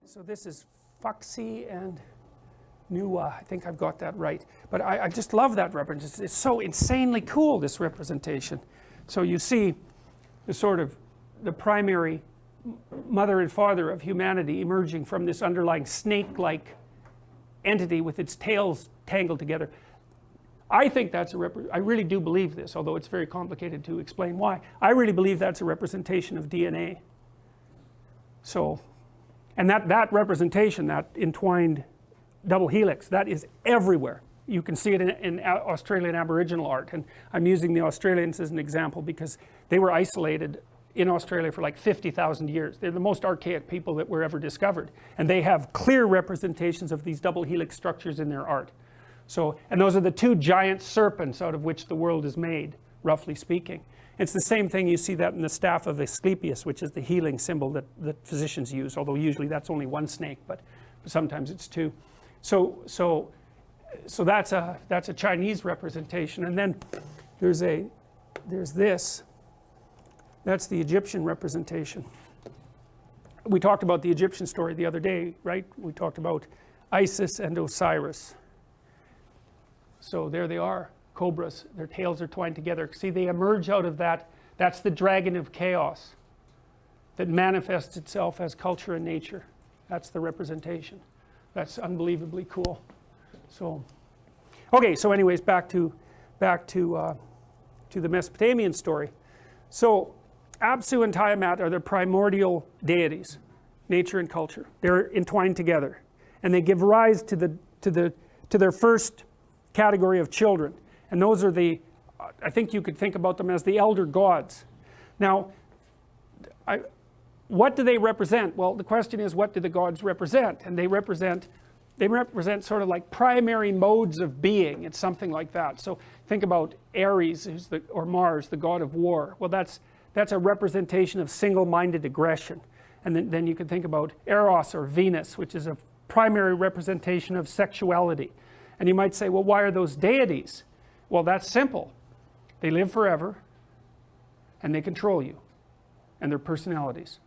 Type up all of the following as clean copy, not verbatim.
So this is Fuxi and Nuwa. I think I've got that right. But I just love that representation. It's so insanely cool, this representation. So you see the sort of the primary mother and father of humanity emerging from this underlying snake-like entity with its tails tangled together. I think that's I really do believe this, although it's very complicated to explain why. I really believe that's a representation of DNA. So, and that representation, that entwined double helix, that is everywhere. You can see it in Australian Aboriginal art, and I'm using the Australians as an example because they were isolated in Australia for like 50,000 years. They're the most archaic people that were ever discovered, and they have clear representations of these double helix structures in their art. So, and those are the two giant serpents out of which the world is made, roughly speaking. It's the same thing, you see that in the staff of Asclepius, which is the healing symbol that physicians use, although usually that's only one snake, but sometimes it's two. So that's a Chinese representation. And then there's this. That's the Egyptian representation. We talked about the Egyptian story the other day, right? We talked about Isis and Osiris. So there they are, cobras. Their tails are twined together. See, they emerge out of that. That's the dragon of chaos that manifests itself as culture and nature. That's the representation. That's unbelievably cool. So, okay. So, anyways, back to the Mesopotamian story. So, Apsu and Tiamat are the primordial deities, nature and culture. They're entwined together, and they give rise to their first category of children, and those are I think you could think about them as the elder gods. Now, what do they represent? Well, the question is, what do the gods represent? And they represent sort of like primary modes of being. It's something like that. So think about Ares, or Mars, the god of war. Well, that's a representation of single-minded aggression. And then you can think about Eros, or Venus, which is a primary representation of sexuality. And you might say, well, why are those deities? Well, that's simple. They live forever, and they control you, and their personalities.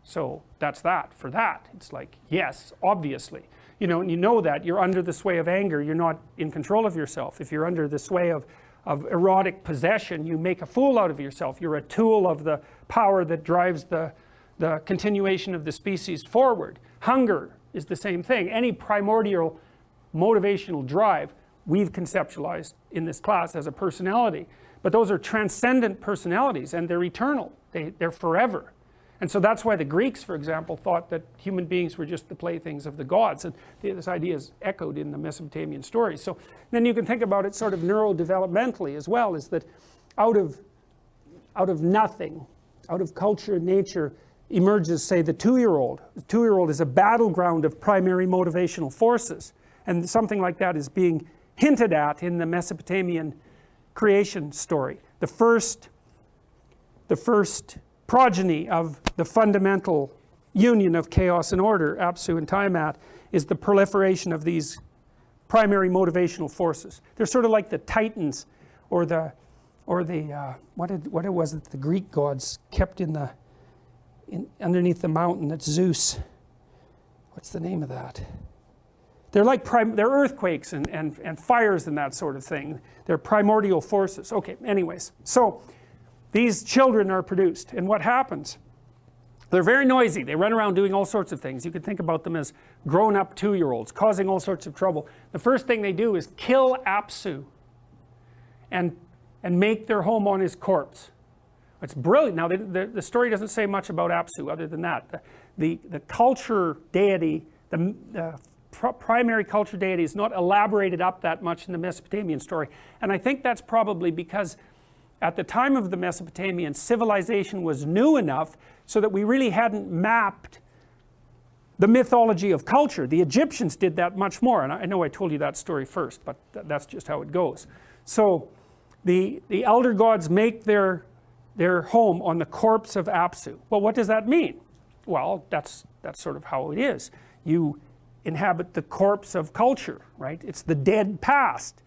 So that's that. For that, it's like, yes, obviously. You know, and you know that you're under the sway of anger. You're not in control of yourself. If you're under the sway of erotic possession, you make a fool out of yourself. You're a tool of the power that drives the continuation of the species forward. Hunger is the same thing. Any primordial motivational drive we've conceptualized in this class as a personality, but those are transcendent personalities, and they're eternal. They're forever. And so that's why the Greeks, for example, thought that human beings were just the playthings of the gods, and this idea is echoed in the Mesopotamian stories. So then you can think about it sort of neurodevelopmentally as well, is that out of nothing, out of culture and nature, emerges, say, the 2-year-old. The 2-year-old is a battleground of primary motivational forces, and something like that is being hinted at in the Mesopotamian creation story. The first progeny of the fundamental union of chaos and order, Apsu and Tiamat, is the proliferation of these primary motivational forces. They're sort of like the Titans, or what it was that the Greek gods kept underneath the mountain. That's Zeus. What's the name of that? They're like they're earthquakes and fires and that sort of thing. They're primordial forces. Okay, anyways, so these children are produced, and what happens? They're very noisy. They run around doing all sorts of things. You could think about them as grown-up 2-year-olds causing all sorts of trouble. The first thing they do is kill Apsu and make their home on his corpse. It's brilliant. Now, the story doesn't say much about Apsu other than that. The culture deity, the primary culture deity, is not elaborated up that much in the Mesopotamian story. And I think that's probably because at the time of the Mesopotamian, civilization was new enough so that we really hadn't mapped the mythology of culture. The Egyptians did that much more, and I know I told you that story first, but that's just how it goes. So the elder gods make their home on the corpse of Apsu. Well, what does that mean? Well, that's sort of how it is. You inhabit the corpse of culture, right? It's the dead past.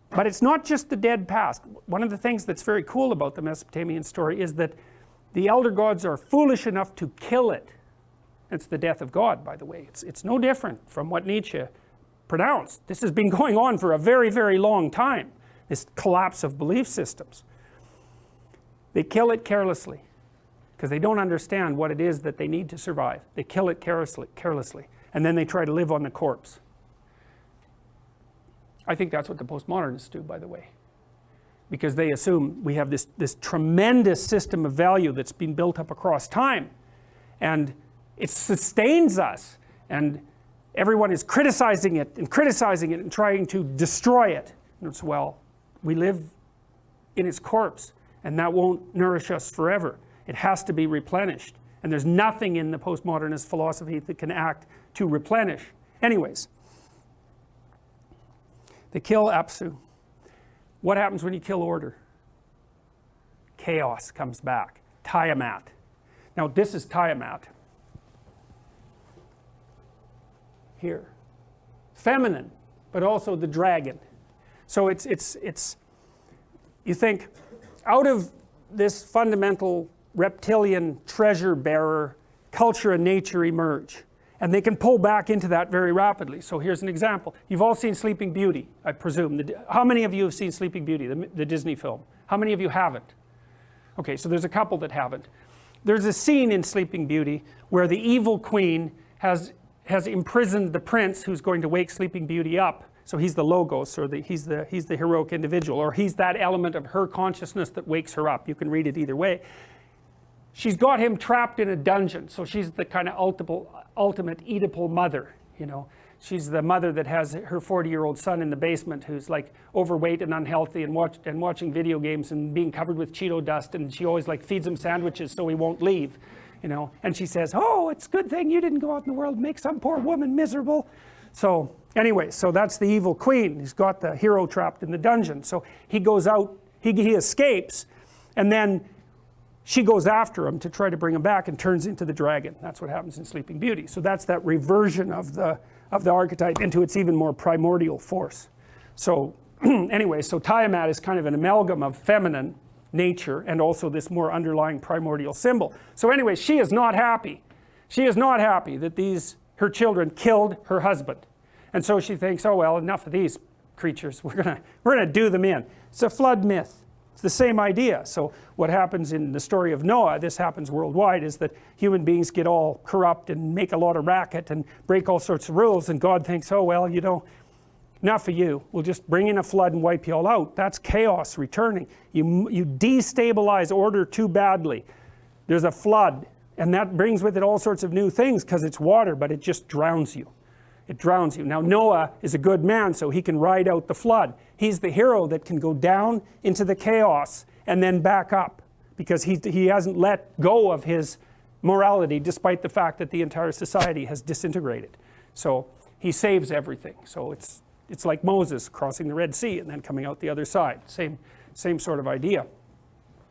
But it's not just the dead past. One of the things that's very cool about the Mesopotamian story is that the elder gods are foolish enough to kill it. It's the death of God, by the way. It's no different from what Nietzsche pronounced. This has been going on for a very, very long time, this collapse of belief systems. They kill it carelessly because they don't understand what it is that they need to survive. They kill it carelessly, and then they try to live on the corpse. I think that's what the postmodernists do, by the way, because they assume we have this tremendous system of value that's been built up across time, and it sustains us, and everyone is criticizing it and trying to destroy it. And it's, well, we live in its corpse, and that won't nourish us forever. It has to be replenished, and there's nothing in the postmodernist philosophy that can act to replenish. Anyways, they kill Apsu. What happens when you kill order? Chaos comes back. Tiamat. Now this is Tiamat. Here. Feminine, but also the dragon. So it's you think, out of this fundamental reptilian treasure bearer, culture and nature emerge. And they can pull back into that very rapidly. So here's an example. You've all seen Sleeping Beauty, I presume. How many of you have seen Sleeping Beauty, the Disney film? How many of you haven't? Okay, so there's a couple that haven't. There's a scene in Sleeping Beauty where the evil queen has imprisoned the prince who's going to wake Sleeping Beauty up. So he's the logos, or he's the heroic individual, or he's that element of her consciousness that wakes her up. You can read it either way. She's got him trapped in a dungeon, so she's the kind of ultimate Oedipal mother, you know. She's the mother that has her 40-year-old son in the basement who's like overweight and unhealthy and watching video games and being covered with Cheeto dust, and she always like feeds him sandwiches so he won't leave, you know. And she says, oh, it's a good thing you didn't go out in the world and make some poor woman miserable. So anyway, so that's the evil queen. He's got the hero trapped in the dungeon. So he goes out, he escapes, and then she goes after him to try to bring him back and turns into the dragon. That's what happens in Sleeping Beauty. So that's that reversion of the archetype into its even more primordial force. So anyway, so Tiamat is kind of an amalgam of feminine nature and also this more underlying primordial symbol. So anyway, she is not happy. She is not happy that her children killed her husband. And so she thinks, oh well, enough of these creatures. We're gonna do them in. It's a flood myth. It's the same idea. So what happens in the story of Noah, this happens worldwide, is that human beings get all corrupt and make a lot of racket and break all sorts of rules, and God thinks, oh well, you know, enough of you. We'll just bring in a flood and wipe you all out. That's chaos returning. You destabilize order too badly. There's a flood, and that brings with it all sorts of new things because it's water, but it just drowns you. It drowns you. Now Noah is a good man, so he can ride out the flood. He's the hero that can go down into the chaos and then back up, because he hasn't let go of his morality despite the fact that the entire society has disintegrated. So he saves everything. So it's like Moses crossing the Red Sea and then coming out the other side. Same sort of idea.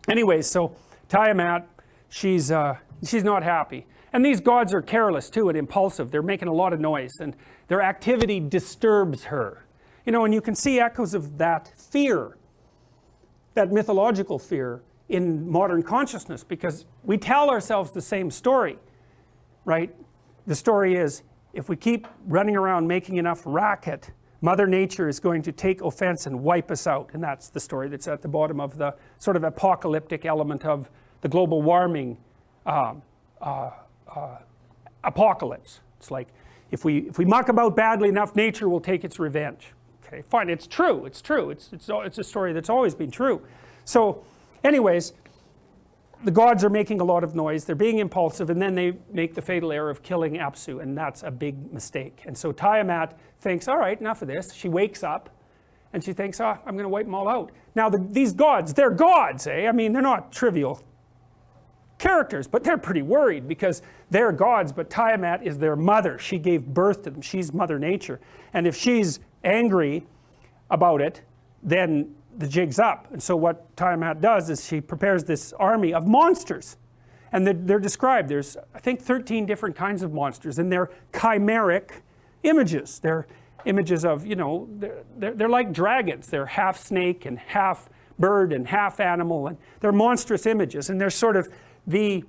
Anyway, so Tiamat, she's not happy. And these gods are careless too and impulsive. They're making a lot of noise, and their activity disturbs her. You know, and you can see echoes of that fear, that mythological fear, in modern consciousness, because we tell ourselves the same story, right? The story is, if we keep running around making enough racket, Mother Nature is going to take offense and wipe us out. And that's the story that's at the bottom of the sort of apocalyptic element of the global warming apocalypse. It's like, if we muck about badly enough, nature will take its revenge. Okay, fine, it's true, it's a story that's always been true. So anyways, the gods are making a lot of noise, they're being impulsive, and then they make the fatal error of killing Apsu, and that's a big mistake. And so Tiamat thinks, all right, enough of this. She wakes up and she thinks, I'm going to wipe them all out. Now these gods, they're gods, eh? I mean, they're not trivial characters, but they're pretty worried because they're gods, but Tiamat is their mother. She gave birth to them. She's Mother Nature. And if she's angry about it, then the jig's up. And so what Tiamat does is she prepares this army of monsters. And they're described. There's, I think, 13 different kinds of monsters, and they're chimeric images. They're images of, you know, they're like dragons. They're half snake and half bird and half animal, and they're monstrous images, and they're sort of the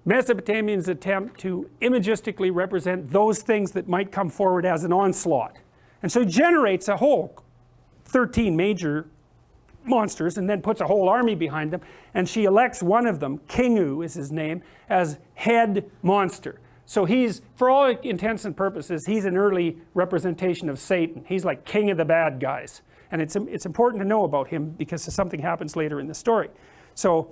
Mesopotamians attempt to imagistically represent those things that might come forward as an onslaught. And so he generates a whole 13 major monsters and then puts a whole army behind them, and she elects one of them, Kingu is his name, as head monster. So he's, for all intents and purposes, he's an early representation of Satan. He's like king of the bad guys. And it's important to know about him because something happens later in the story. So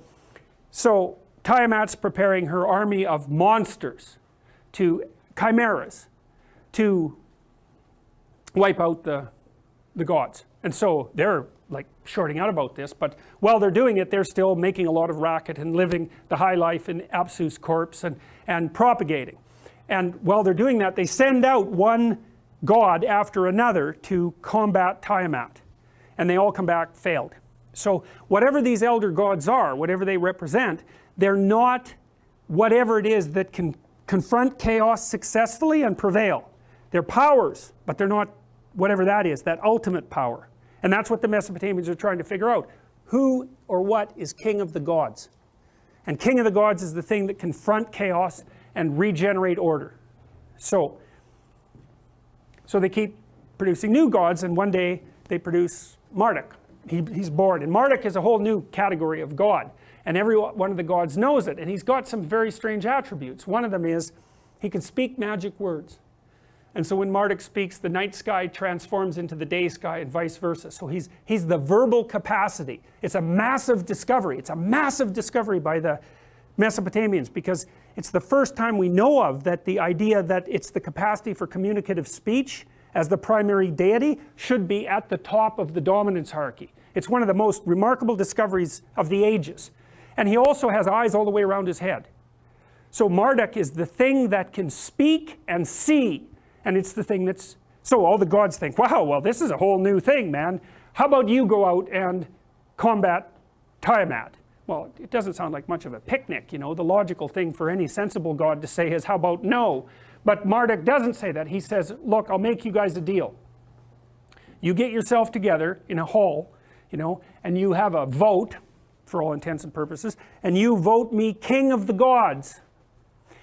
Tiamat's preparing her army of monsters, chimeras, to wipe out the gods. And so they're like shorting out about this, but while they're doing it, they're still making a lot of racket and living the high life in Apsu's corpse and propagating. And while they're doing that, they send out one god after another to combat Tiamat. And they all come back failed. So whatever these elder gods are, whatever they represent, they're not whatever it is that can confront chaos successfully and prevail. They're powers, but they're not whatever that is, that ultimate power. And that's what the Mesopotamians are trying to figure out. Who or what is king of the gods? And king of the gods is the thing that confront chaos and regenerate order. So they keep producing new gods, and one day they produce Marduk. He's born, and Marduk is a whole new category of god, and every one of the gods knows it, and he's got some very strange attributes. One of them is he can speak magic words. And so when Marduk speaks, the night sky transforms into the day sky and vice versa. So he's the verbal capacity. It's a massive discovery. It's a massive discovery by the Mesopotamians, because it's the first time we know of that the idea that it's the capacity for communicative speech as the primary deity should be at the top of the dominance hierarchy. It's one of the most remarkable discoveries of the ages. And he also has eyes all the way around his head. So Marduk is the thing that can speak and see, and it's the thing that's, so all the gods think, wow, well this is a whole new thing, man. How about you go out and combat Tiamat? Well, it doesn't sound like much of a picnic, you know. The logical thing for any sensible god to say is, how about no? But Marduk doesn't say that. He says, look, I'll make you guys a deal. You get yourself together in a hall, you know, and you have a vote, for all intents and purposes, and you vote me king of the gods,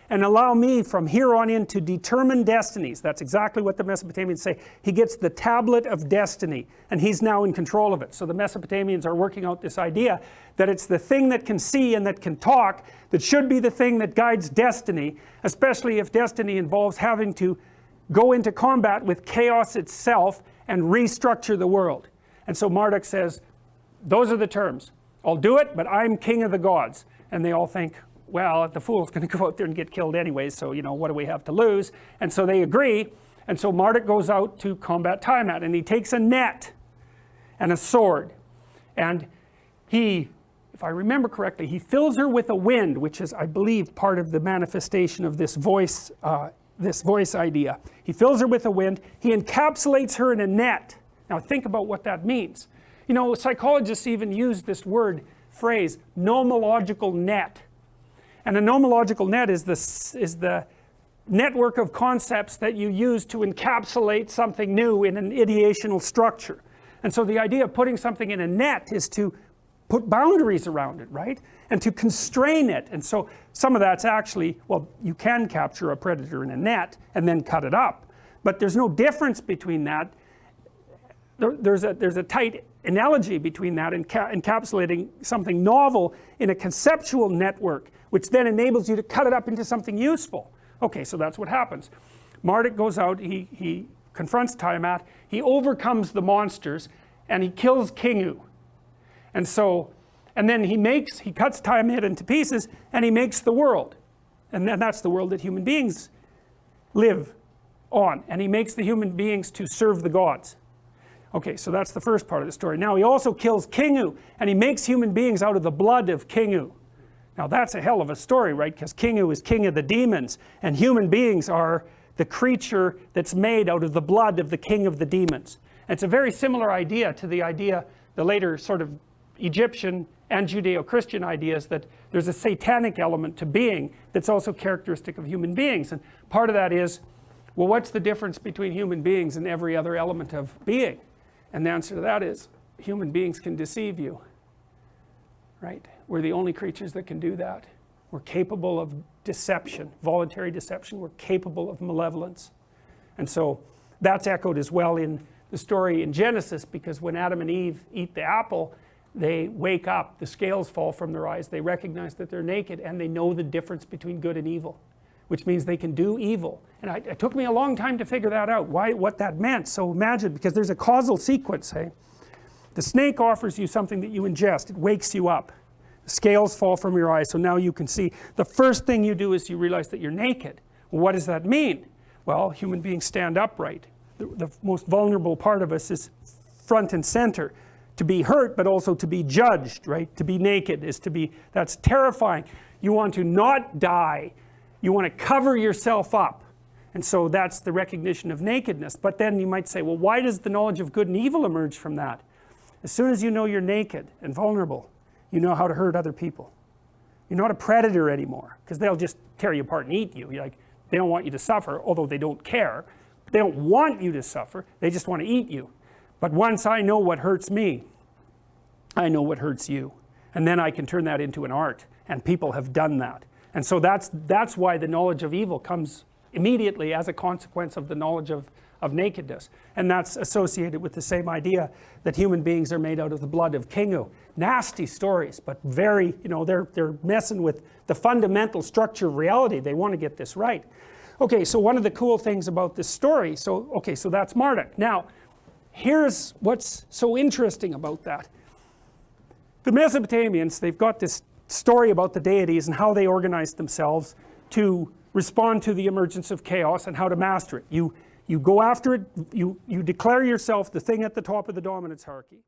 and allow me from here on in to determine destinies. That's exactly what the Mesopotamians say. He gets the tablet of destiny, and he's now in control of it. So the Mesopotamians are working out this idea that it's the thing that can see and that can talk that should be the thing that guides destiny, especially if destiny involves having to go into combat with chaos itself and restructure the world. And so Marduk says, those are the terms. I'll do it, but I'm king of the gods. And they all think, well, the fool's going to go out there and get killed anyway, so, you know, what do we have to lose? And so they agree, and so Marduk goes out to combat Tiamat, and he takes a net and a sword, and he, if I remember correctly, he fills her with a wind, which is, I believe, part of the manifestation of this voice idea. He fills her with a wind, he encapsulates her in a net. Now think about what that means. You know, psychologists even use this phrase, nomological net. And a nomological net is the network of concepts that you use to encapsulate something new in an ideational structure. And so the idea of putting something in a net is to put boundaries around it, right? And to constrain it. And so some of that's actually, well, you can capture a predator in a net and then cut it up. But there's no difference between that. There's a tight analogy between that and encapsulating something novel in a conceptual network, which then enables you to cut it up into something useful. Okay, so that's what happens. Marduk goes out, he confronts Tiamat, he overcomes the monsters, and he kills Kingu. And then he cuts Tiamat into pieces, and he makes the world. And then that's the world that human beings live on. And he makes the human beings to serve the gods. Okay, so that's the first part of the story. Now he also kills Kingu, and he makes human beings out of the blood of Kingu. Now that's a hell of a story, right? Because Kingu is king of the demons, and human beings are the creature that's made out of the blood of the king of the demons. And it's a very similar idea to the later sort of Egyptian and Judeo-Christian ideas that there's a satanic element to being that's also characteristic of human beings. And part of that is, well, what's the difference between human beings and every other element of being? And the answer to that is, human beings can deceive you, right? We're the only creatures that can do that. we're capable of deception, voluntary deception, we're capable of malevolence. And so that's echoed as well in the story in Genesis, because when Adam and Eve eat the apple, they wake up, the scales fall from their eyes, they recognize that they're naked, and they know the difference between good and evil, which means they can do evil. And it took me a long time to figure that out, what that meant. So imagine, because there's a causal sequence, hey? The snake offers you something that you ingest, it wakes you up. The scales fall from your eyes, so now you can see. The first thing you do is you realize that you're naked. Well, what does that mean? Well, human beings stand upright. The most vulnerable part of us is front and center. To be hurt, but also to be judged, right? To be naked is to be, that's terrifying. You want to not die. You want to cover yourself up. And so that's the recognition of nakedness. But then you might say, well, why does the knowledge of good and evil emerge from that? As soon as you know you're naked and vulnerable, you know how to hurt other people. You're not a predator anymore, because they'll just tear you apart and eat you. You're like, they don't want you to suffer, although they don't care. They don't want you to suffer, they just want to eat you. But once I know what hurts me, I know what hurts you. And then I can turn that into an art, and people have done that. And so that's why the knowledge of evil comes immediately as a consequence of the knowledge of nakedness. And that's associated with the same idea that human beings are made out of the blood of Kingu. Nasty stories, but very, you know, they're messing with the fundamental structure of reality. They want to get this right. Okay, so one of the cool things about this story, so that's Marduk. Now, here's what's so interesting about that. The Mesopotamians, they've got this story about the deities and how they organized themselves to respond to the emergence of chaos and how to master it. You go after it, you declare yourself the thing at the top of the dominance hierarchy.